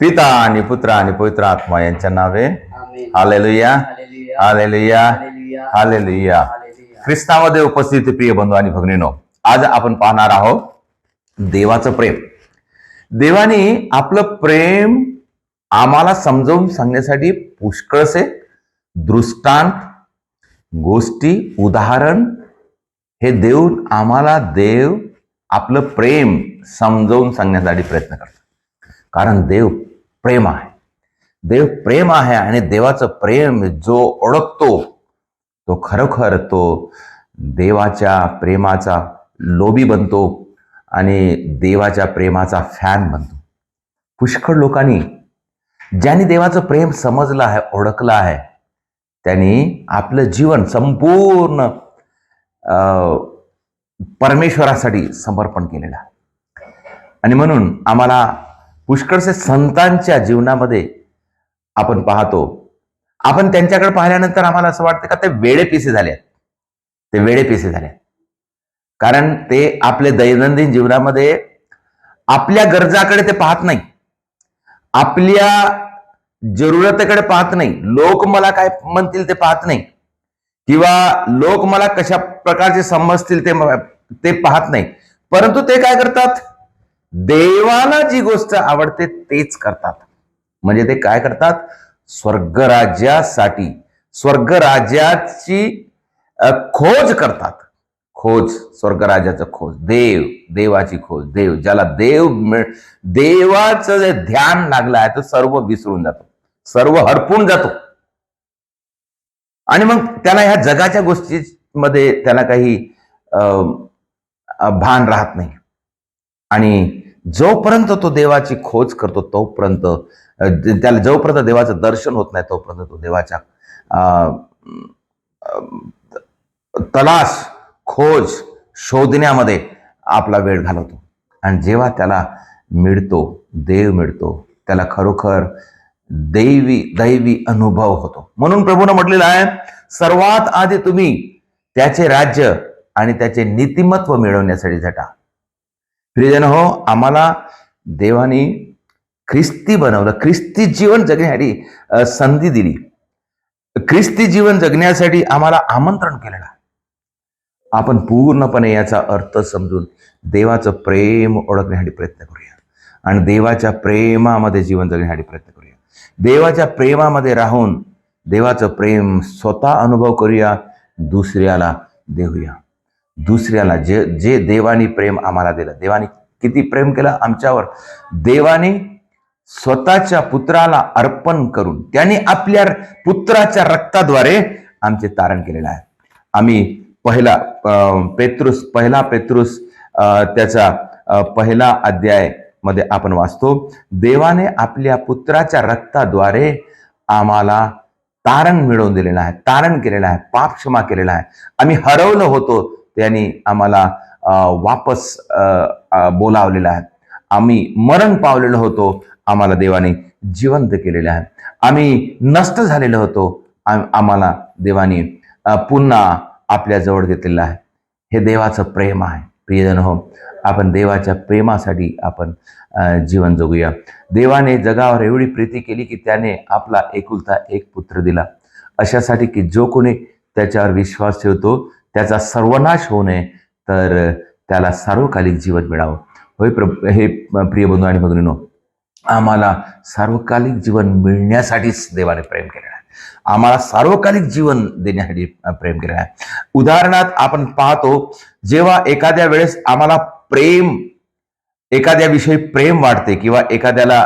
पिता आणि पुत्र आणि पवित्र आत्मा यांच्या नावे. Amen. Hallelujah, hallelujah. Hallelujah, hallelujah. Hallelujah. Hallelujah. ख्रिस्तामध्ये उपस्थित प्रिय बंधू आणि भगिनीनो, आज आपण पाहणार आहोत देवाचं प्रेम. देवाने आपलं प्रेम आम्हाला समजावून सांगण्यासाठी पुष्कळसे दृष्टांत, गोष्टी, उदाहरण हे देऊन आम्हाला देव आपलं प्रेम समजावून सांगण्यासाठी प्रयत्न करतात. कारण देव प्रेम आहे. देव प्रेम आहे आणि देवाचं प्रेम जो ओळखतो तो खरोखर तो देवाच्या प्रेमाचा लोभी बनतो आणि देवाच्या प्रेमाचा फॅन बनतो. पुष्कळ लोकांनी ज्यांनी देवाचं प्रेम समजलं आहे, ओळखलं आहे, त्यांनी आपलं जीवन संपूर्ण परमेश्वरासाठी समर्पण केलेलं आहे. आणि म्हणून आम्हाला पुष्कळसे संतांच्या जीवनामध्ये आपण पाहतो, आपण त्यांच्याकडे पाहिल्यानंतर आम्हाला असं वाटतं का ते वेडेपिसे झाले. ते वेडेपिसे झाले कारण ते आपले दैनंदिन जीवनामध्ये आपल्या गरजाकडे ते पाहत नाही, आपल्या जरूरतेकडे पाहत नाही, लोक मला काय म्हणतील ते पाहत नाही, किंवा लोक मला कशा प्रकारचे समजतील ते पाहत नाही. परंतु ते काय करतात, देवाला जी गोष्ट आवडते तेच करतात. म्हणजे ते काय करतात, स्वर्गराज्यासाठी स्वर्गराज्याची खोज करतात. खोज, स्वर्गराज्याचं खोज, देवाची खोज. ज्याला देवाचं जे ध्यान लागलं आहे तो सर्व विसरून जातो, सर्व हरपून जातो. आणि मग त्याला ह्या जगाच्या गोष्टीमध्ये त्याला काही भान राहत नाही. आणि जोपर्यंत तो देवाची खोज करतो तोपर्यंत त्याला, जोपर्यंत देवाचं दर्शन होत नाही तोपर्यंत तो देवाच्या तलाश, खोज, शोधण्यामध्ये आपला वेळ घालवतो. आणि जेव्हा त्याला मिळतो, देव मिळतो, त्याला खरोखर दैवी अनुभव होतो. म्हणून प्रभूने म्हटलेलं आहे, सर्वात आधी तुम्ही त्याचे राज्य आणि त्याचे नीतिमत्व मिळवण्यासाठी झटा. प्रियजन हो, आम्हाला देवाने ख्रिस्ती बनवलं, ख्रिस्ती जीवन जगण्यासाठी संधी दिली, ख्रिस्ती जीवन जगण्यासाठी आम्हाला आमंत्रण केलेलं आहे. आपण पूर्णपणे याचा अर्थ समजून देवाचं प्रेम ओळखण्यासाठी प्रयत्न करूया आणि देवाच्या प्रेमामध्ये जीवन जगण्यासाठी प्रयत्न करूया. देवाच्या प्रेमामध्ये राहून देवाचं प्रेम स्वतः अनुभव करूया, दुसऱ्याला देऊया. दुसऱ्याला जे देवानी प्रेम आम्हाला दिलं, देवाने किती प्रेम केलं आमच्यावर. देवाने स्वतःच्या पुत्राला अर्पण करून त्यांनी आपल्या पुत्राच्या रक्ताद्वारे आमचे तारण केलेलं आहे. आम्ही पहिला पेत्रुस त्याचा पहिला अध्याय मध्ये आपण वाचतो, देवाने आपल्या पुत्राच्या रक्ताद्वारे आम्हाला तारण मिळवून दिलेलं आहे, तारण केलेलं आहे, पाप क्षमा केलेला आहे. आम्ही हरवलं होतो, त्यांनी आम्हाला वापस बोलावलेलं आहे. आम्ही मरण पावलेलो होतो, आम्हाला देवाने जिवंत केलेलं आहे. आम्ही नष्ट झालेलो होतो, आम्हाला देवाने पुन्हा आपल्या जवळ घेतलेलं आहे. हे देवाचं प्रेम आहे. प्रियजन हो, आपण देवाच्या प्रेमासाठी आपण जीवन जगूया. देवाने जगावर एवढी प्रीती केली की त्याने आपला एकुलता एक पुत्र दिला, अशासाठी की जो कोणी त्याच्यावर विश्वास ठेवतो त्याचा सर्वनाश होऊ नये, तर त्याला सार्वकालिक जीवन मिळावं. होय हे प्रिय बंधू आणि भगिनीनो, आम्हाला सार्वकालिक जीवन मिळण्यासाठीच देवाने प्रेम केलेलं आहे. आम्हाला सार्वकालिक जीवन देण्यासाठी प्रेम केलेलं आहे. उदाहरणार्थ आपण पाहतो, जेव्हा एखाद्या वेळेस आम्हाला एखाद्याविषयी प्रेम वाटते किंवा एखाद्याला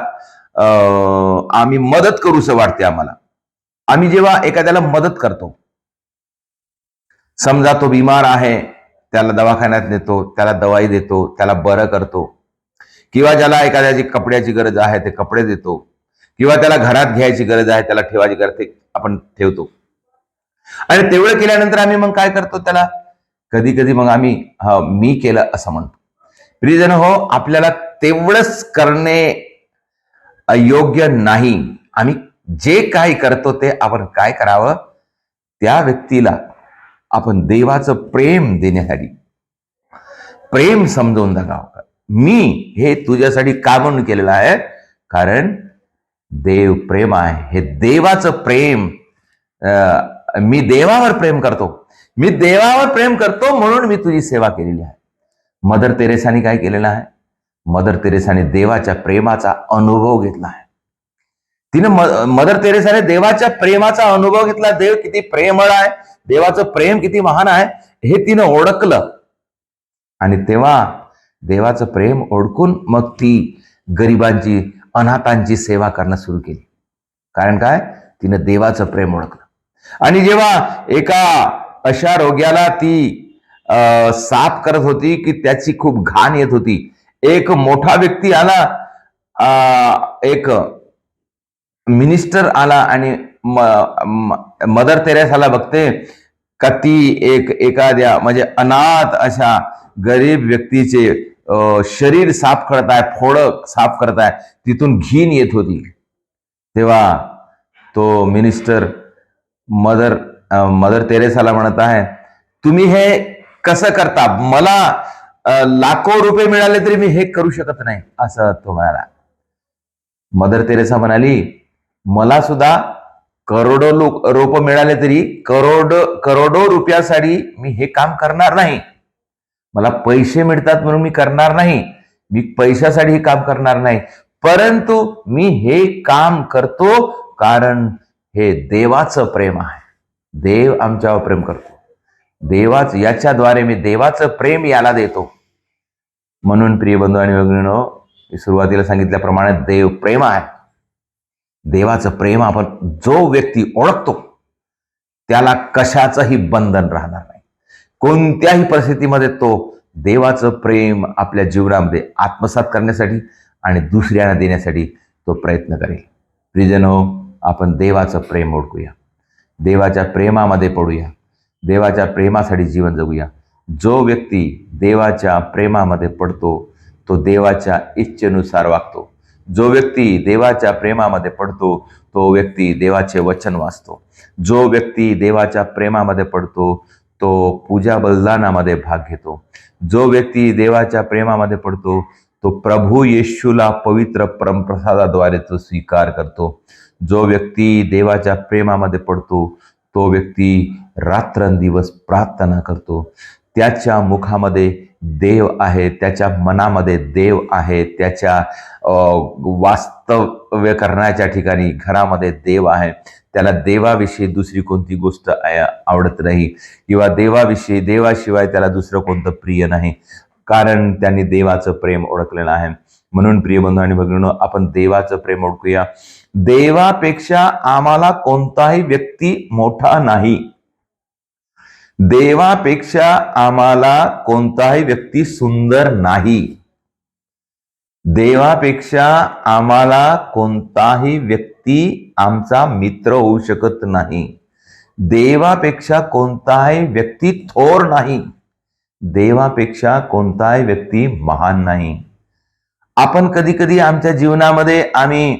आम्ही मदत करूसं वाटते आम्हाला, आम्ही जेव्हा एखाद्याला मदत करतो, समजा तो बिमार आहे, त्याला दवाखान्यात नेतो, त्याला दवाई देतो, त्याला बरं करतो, किंवा ज्याला एखाद्याची कपड्याची गरज आहे ते कपडे देतो, किंवा त्याला घरात घ्यायची गरज आहे, त्याला ठेवायची गरज ते आपण ठेवतो. आणि तेवढं केल्यानंतर आम्ही मग काय करतो, त्याला कधी मग आम्ही मी केलं असं म्हणतो. प्रियजन हो, आपल्याला तेवढंच करणे योग्य नाही. आम्ही जे काही करतो ते आपण काय करावं, त्या व्यक्तीला आपण देवाचं प्रेम देण्यासाठी प्रेम समजावून जगावं. मी हे तुझ्यासाठी का म्हणून केलेलं आहे, कारण देव प्रेम आहे. हे देवाचं प्रेम, मी देवावर प्रेम करतो, मी देवावर प्रेम करतो म्हणून मी तुझी सेवा केलेली आहे. मदर तेरेसाने काय केलेलं आहे? मदर तेरेसाने देवाच्या प्रेमाचा अनुभव घेतला आहे. तिने मदर तेरेसाने देवाच्या प्रेमाचा अनुभव घेतला. देव किती प्रेमळ आहे, देवाचं प्रेम किती महान आहे हे तिनं ओळखलं. आणि तेव्हा देवाचं प्रेम ओळखून मग ती गरिबांची, अनाथांची सेवा करणं सुरू केली. कारण काय? तिनं देवाचं प्रेम ओळखलं. आणि जेव्हा एका अशा रोग्याला ती साफ करत होती की त्याची खूप घाण येत होती, एक मोठा व्यक्ती आला, एक मिनिस्टर आला आणि मदर तेरेसाला बघते का ती एखाद्या म्हणजे अनाथ अशा गरीब व्यक्तीचे शरीर साफ करत आहे, फोडं साफ करत आहे, तिथून घीण येत होती. तेव्हा तो मिनिस्टर मदर तेरेसाला म्हणत आहे, तुम्ही हे कसं करता? मला लाखो रुपये मिळाले तरी मी हे करू शकत नाही, असं तो म्हणाला. मदर तेरेसा म्हणाली, मला सुद्धा करोडो रुपये मिळाले तरी करोडो रुपयासाठी मी हे काम करणार नाही. मला पैसे मिळतात म्हणून मी करणार नाही, मी पैशासाठी हे काम करणार नाही, परंतु मी हे काम करतो कारण हे देवाचं प्रेम आहे. देव आमच्यावर प्रेम करतो, याच्याद्वारे मी देवाचं प्रेम याला देतो. म्हणून प्रिय बंधू आणि भगिनींनो, मी सुरुवातीला सांगितल्याप्रमाणे देव प्रेम आहे. देवाचं प्रेम आपण जो व्यक्ती ओळखतो त्याला कशाचंही बंधन राहणार नाही. कोणत्याही परिस्थितीमध्ये तो देवाचं प्रेम आपल्या जीवनामध्ये आत्मसात करण्यासाठी आणि दुसऱ्यांना देण्यासाठी तो प्रयत्न करेल. प्रियजनो, आपण देवाचं प्रेम ओळखूया, देवाच्या प्रेमामध्ये पडूया, देवाच्या प्रेमासाठी जीवन जगूया. जो व्यक्ती देवाच्या प्रेमामध्ये पडतो तो देवाच्या इच्छेनुसार वागतो. जो व्यक्ती देवाच्या प्रेमामध्ये पडतो तो व्यक्ती देवाचे वचन वाचतो. जो व्यक्ती देवाच्या प्रेमामध्ये पडतो तो पूजा बलिदानामध्ये भाग घेतो. जो व्यक्ती देवाच्या प्रेमामध्ये पडतो तो प्रभू येशूला पवित्र परमप्रसादाद्वारे तो स्वीकार करतो. जो व्यक्ती देवाच्या प्रेमामध्ये पडतो तो व्यक्ती रात्रंदिवस प्रार्थना करतो. त्याच्या मुखामध्ये देव आहे, त्याच्या मनामध्ये देव आहे, त्याच्या वास्तव्य करण्याच्या ठिकाणी घरामध्ये देव आहे. त्याला देवाविषयी दुसरी कोणती गोष्ट आवडत नाही किंवा देवाशिवाय त्याला दुसरं कोणतं प्रिय नाही, कारण त्यांनी देवाचं प्रेम ओळखलेलं आहे. म्हणून प्रिय बंधू आणि भगिनींनो, आपण देवाचं प्रेम ओळखूया. देवापेक्षा आम्हाला कोणताही व्यक्ती मोठा नाही. देवापेक्षा आम्हाला कोणताही व्यक्ती सुंदर नाही. देवापेक्षा आम्हाला कोणताही व्यक्ती आमचा मित्र होऊ शकत नाही. देवापेक्षा कोणताही व्यक्ती थोर नाही. देवापेक्षा कोणताही व्यक्ती महान नाही. आपण कधी कधी आमच्या जीवनामध्ये आम्ही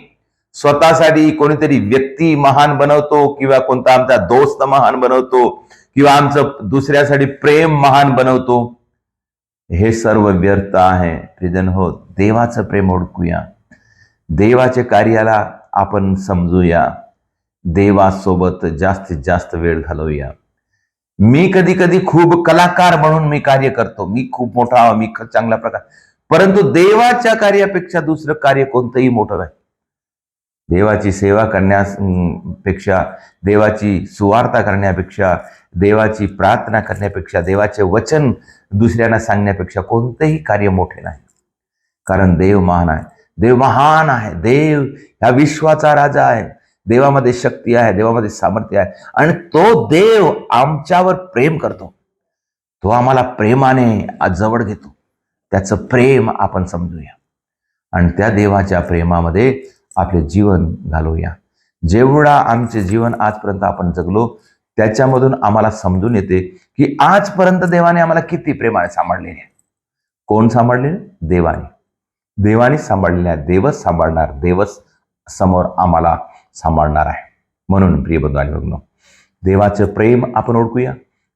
स्वतःसाठी कोणीतरी व्यक्ती महान बनवतो किंवा कोणता आमचा दोस्त महान बनवतो किंवा आमचं दुसऱ्यासाठी प्रेम महान बनवतो. हे सर्व व्यर्थ आहे. प्रियजन हो, देवाचं प्रेम ओळखूया, देवाच्या कार्याला आपण समजूया, देवासोबत जास्तीत जास्त वेळ घालवूया. मी कधी कधी खूप कलाकार म्हणून मी कार्य करतो, मी खूप मोठा, मी चांगला प्रकार, परंतु देवाच्या कार्यापेक्षा दुसरं कार्य कोणतंही मोठं नाही. देवाची सेवा करण्यापेक्षा, देवाची सुवार्ता करण्यापेक्षा, देवाची प्रार्थना करण्यापेक्षा, देवाचे वचन दुसऱ्यांना सांगण्यापेक्षा कोणतेही कार्य मोठे नाही. कारण देव महान आहे, देव महान आहे. देव ह्या विश्वाचा राजा आहे. देवामध्ये शक्ती आहे, देवामध्ये सामर्थ्य आहे आणि तो देव आमच्यावर प्रेम करतो. तो आम्हाला प्रेमाने जवळ घेतो. त्याचं प्रेम आपण समजूया आणि त्या देवाच्या प्रेमामध्ये आपले जीवन घालवूया. जेवढा आमचे जीवन आजपर्यंत आपण जगलो त्याच्यामधून आम्हाला समजून येते की आजपर्यंत देवाने आम्हाला किती प्रेमाने सांभाळलेले आहे. कोण सांभाळले? देवाने. देवाने सांभाळलेले आहे. देवच सांभाळणार, देवच समोर आम्हाला सांभाळणार आहे. म्हणून प्रिय बंधू आणि भगिनींनो, देवाचं प्रेम आपण ओळखूया,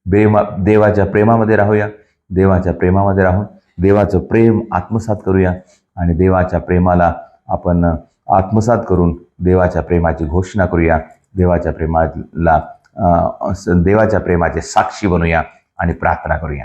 देवाच्या प्रेमामध्ये राहूया, देवाच्या प्रेमामध्ये राहून देवाचं प्रेम आत्मसात करूया आणि देवाच्या प्रेमाला आपण आत्मसात करून देवाच्या प्रेमाची घोषणा करूया, देवाच्या प्रेमाला देवाच्या प्रेमाचे साक्षी बनूया आणि प्रार्थना करूया.